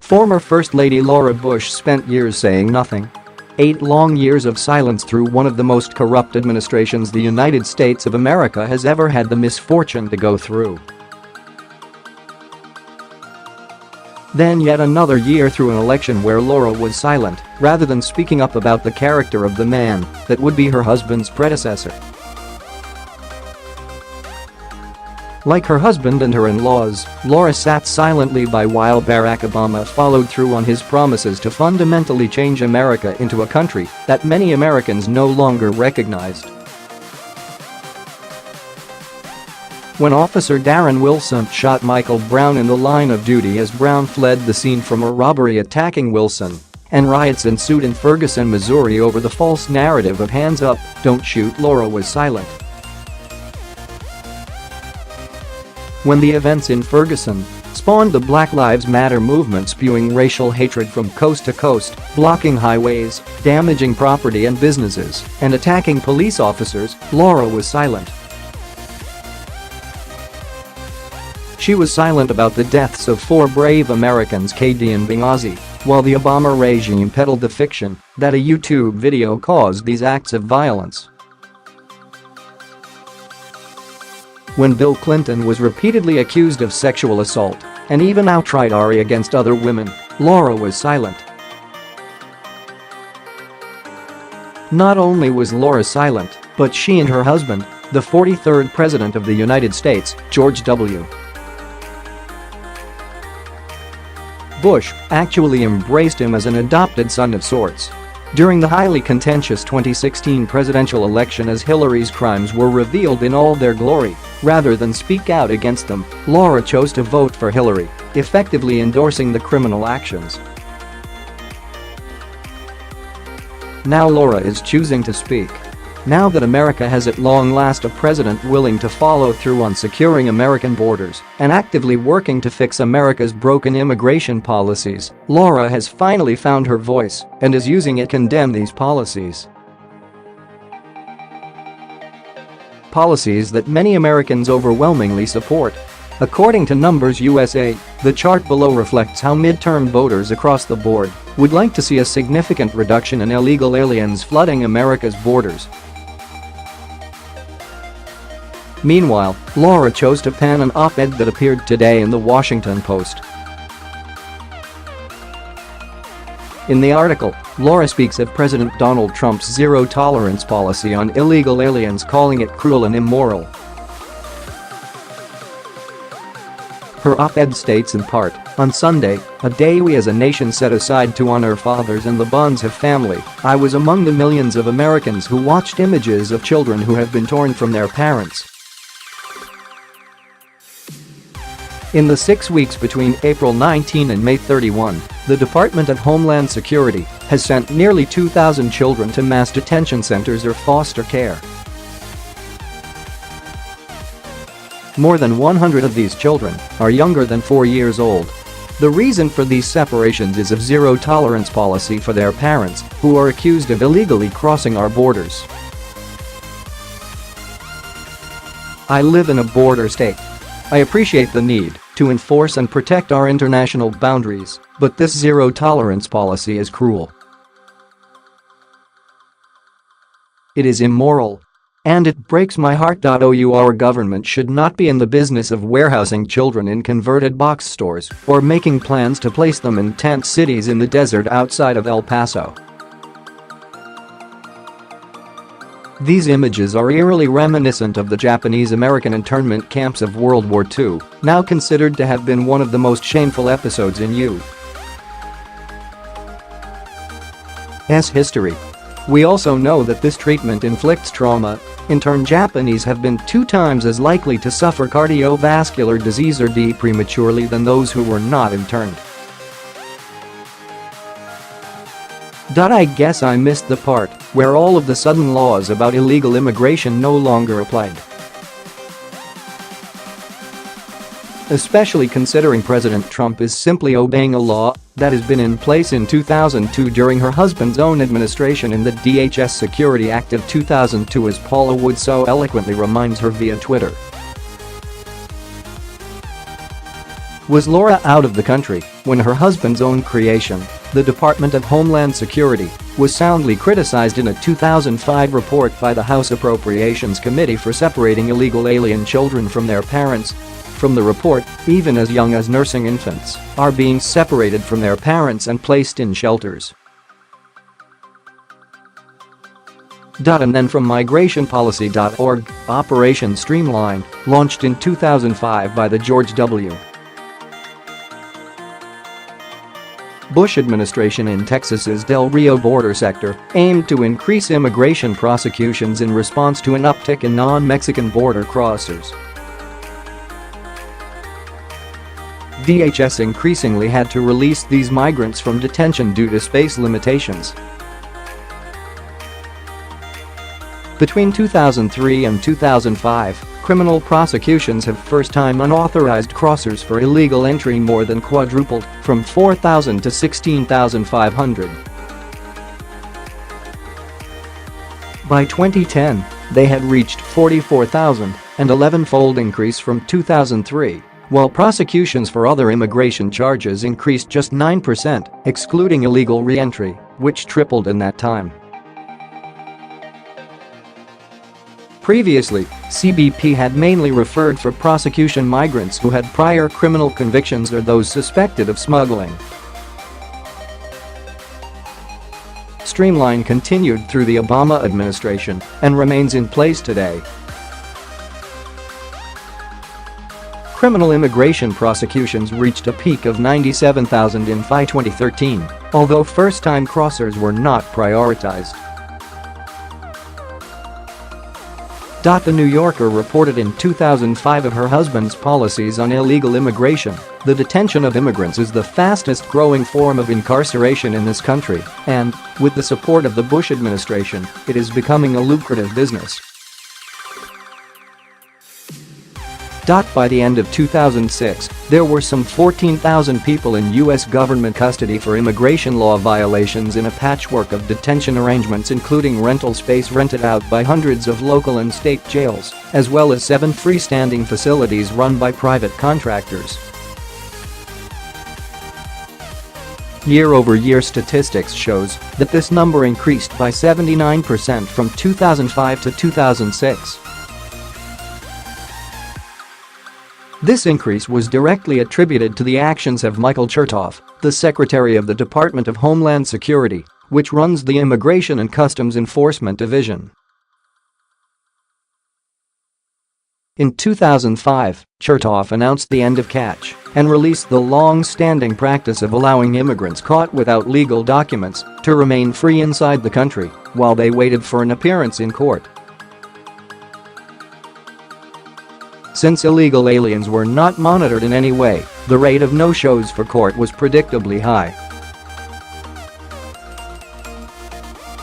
Former First Lady Laura Bush spent years saying nothing. 8 long years of silence through one of the most corrupt administrations the United States of America has ever had the misfortune to go through. Then yet another year through an election where Laura was silent, rather than speaking up about the character of the man that would be her husband's predecessor. Like her husband and her in-laws, Laura sat silently by while Barack Obama followed through on his promises to fundamentally change America into a country that many Americans no longer recognized. When Officer Darren Wilson shot Michael Brown in the line of duty as Brown fled the scene from a robbery attacking Wilson, and riots ensued in Ferguson, Missouri over the false narrative of "hands up, don't shoot," Laura was silent. When the events in Ferguson spawned the Black Lives Matter movement, spewing racial hatred from coast to coast, blocking highways, damaging property and businesses, and attacking police officers, Laura was silent. She was silent about the deaths of 4 brave Americans killed in Benghazi, while the Obama regime peddled the fiction that a YouTube video caused these acts of violence. When Bill Clinton was repeatedly accused of sexual assault and even outright robbery against other women, Laura was silent. Not only was Laura silent, but she and her husband, the 43rd President of the United States, George W. Bush, actually embraced him as an adopted son of sorts. During the highly contentious 2016 presidential election, as Hillary's crimes were revealed in all their glory, rather than speak out against them, Laura chose to vote for Hillary, effectively endorsing the criminal actions. Now Laura is choosing to speak. Now that America has at long last a president willing to follow through on securing American borders and actively working to fix America's broken immigration policies, Laura has finally found her voice and is using it to condemn these policies. Policies that many Americans overwhelmingly support. According to Numbers USA, the chart below reflects how midterm voters across the board would like to see a significant reduction in illegal aliens flooding America's borders. Meanwhile, Laura chose to pen an op-ed that appeared today in the Washington Post. In the article, Laura speaks of President Donald Trump's zero-tolerance policy on illegal aliens, calling it cruel and immoral. Her op-ed states in part, "On Sunday, a day we as a nation set aside to honor fathers and the bonds of family, I was among the millions of Americans who watched images of children who have been torn from their parents." In the 6 weeks between April 19 and May 31, the Department of Homeland Security has sent nearly 2,000 children to mass detention centers or foster care. More than 100 of these children are younger than 4 years old. The reason for these separations is a zero-tolerance policy for their parents, who are accused of illegally crossing our borders. I live in a border state. I appreciate the need to enforce and protect our international boundaries, but this zero-tolerance policy is cruel. It is immoral. And it breaks my heart. Our government should not be in the business of warehousing children in converted box stores or making plans to place them in tent cities in the desert outside of El Paso. These images are eerily reminiscent of the Japanese-American internment camps of World War II, now considered to have been one of the most shameful episodes in U.S. history. We also know that this treatment inflicts trauma. Interned Japanese have been 2 times as likely to suffer cardiovascular disease or die prematurely than those who were not interned. I guess I missed the part where all of the sudden laws about illegal immigration no longer applied. Especially considering President Trump is simply obeying a law that has been in place in 2002 during her husband's own administration in the DHS Security Act of 2002, as Paula Wood so eloquently reminds her via Twitter. Was Laura out of the country when her husband's own creation, the Department of Homeland Security, was soundly criticized in a 2005 report by the House Appropriations Committee for separating illegal alien children from their parents? From the report, even as young as nursing infants are being separated from their parents and placed in shelters. And then from migrationpolicy.org, Operation Streamline, launched in 2005 by the George W. Bush administration in Texas's Del Rio border sector aimed to increase immigration prosecutions in response to an uptick in non-Mexican border crossers. DHS increasingly had to release these migrants from detention due to space limitations. Between 2003 and 2005, criminal prosecutions of first-time unauthorized crossers for illegal entry more than quadrupled, from 4,000 to 16,500. By 2010, they had reached 44,000, an 11-fold increase from 2003, while prosecutions for other immigration charges increased just 9%, excluding illegal re-entry, which tripled in that time. Previously, CBP had mainly referred for prosecution migrants who had prior criminal convictions or those suspected of smuggling. Streamline continued through the Obama administration and remains in place today. Criminal immigration prosecutions reached a peak of 97,000 in 2013, although first-time crossers were not prioritized. The New Yorker reported in 2005 of her husband's policies on illegal immigration. The detention of immigrants is the fastest-growing form of incarceration in this country, and, with the support of the Bush administration, it is becoming a lucrative business. By the end of 2006, there were some 14,000 people in U.S. government custody for immigration law violations in a patchwork of detention arrangements including rental space rented out by hundreds of local and state jails, as well as 7 freestanding facilities run by private contractors. Year-over-year statistics shows that this number increased by 79% from 2005 to 2006. This increase was directly attributed to the actions of Michael Chertoff, the Secretary of the Department of Homeland Security, which runs the Immigration and Customs Enforcement Division. In 2005, Chertoff announced the end of catch and released the long-standing practice of allowing immigrants caught without legal documents to remain free inside the country while they waited for an appearance in court. Since illegal aliens were not monitored in any way, the rate of no-shows for court was predictably high.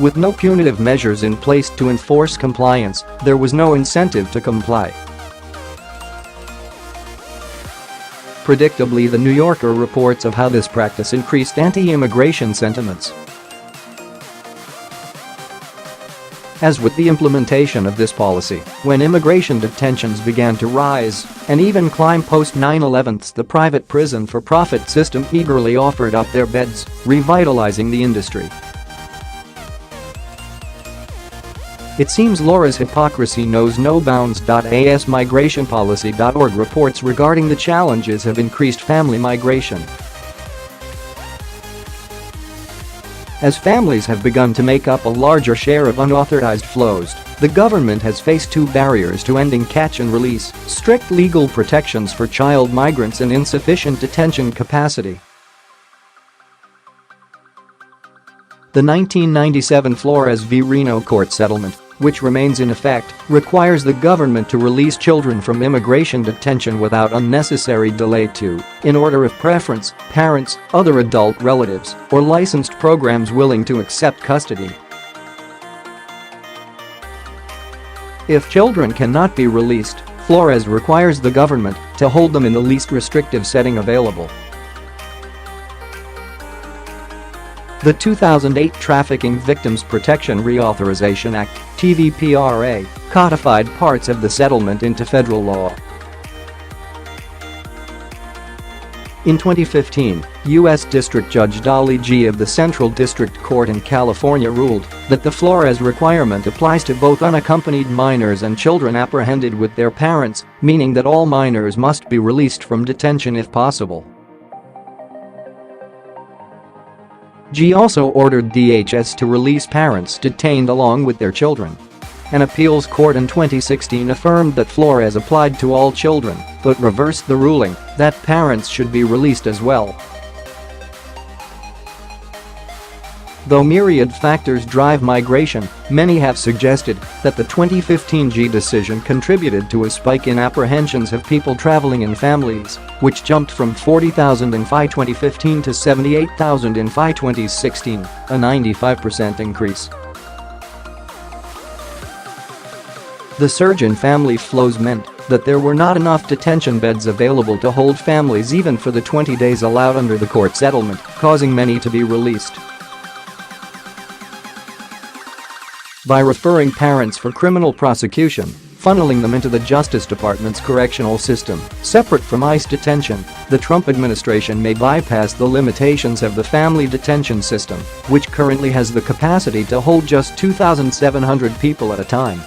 With no punitive measures in place to enforce compliance, there was no incentive to comply. Predictably, the New Yorker reports of how this practice increased anti-immigration sentiments. As with the implementation of this policy, when immigration detentions began to rise and even climb post 9/11, the private prison-for-profit system eagerly offered up their beds, revitalizing the industry. It seems Laura's hypocrisy knows no bounds. As migrationpolicy.org reports regarding the challenges of increased family migration. As families have begun to make up a larger share of unauthorized flows, the government has faced 2 barriers to ending catch and release: strict legal protections for child migrants and insufficient detention capacity. The 1997 Flores v. Reno court settlement, which remains in effect, requires the government to release children from immigration detention without unnecessary delay to, in order of preference, parents, other adult relatives, or licensed programs willing to accept custody. If children cannot be released, Flores requires the government to hold them in the least restrictive setting available. The 2008 Trafficking Victims Protection Reauthorization Act, TVPRA, codified parts of the settlement into federal law. In 2015, U.S. District Judge Dolly G. of the Central District Court in California ruled that the Flores requirement applies to both unaccompanied minors and children apprehended with their parents, meaning that all minors must be released from detention if possible. G also ordered DHS to release parents detained along with their children. An appeals court in 2016 affirmed that Flores applied to all children, but reversed the ruling that parents should be released as well. Though myriad factors drive migration, many have suggested that the 2015 G decision contributed to a spike in apprehensions of people traveling in families, which jumped from 40,000 in FY 2015 to 78,000 in FY 2016, a 95% increase. The surge in family flows meant that there were not enough detention beds available to hold families even for the 20 days allowed under the court settlement, causing many to be released. By referring parents for criminal prosecution, funneling them into the Justice Department's correctional system, separate from ICE detention, the Trump administration may bypass the limitations of the family detention system, which currently has the capacity to hold just 2,700 people at a time.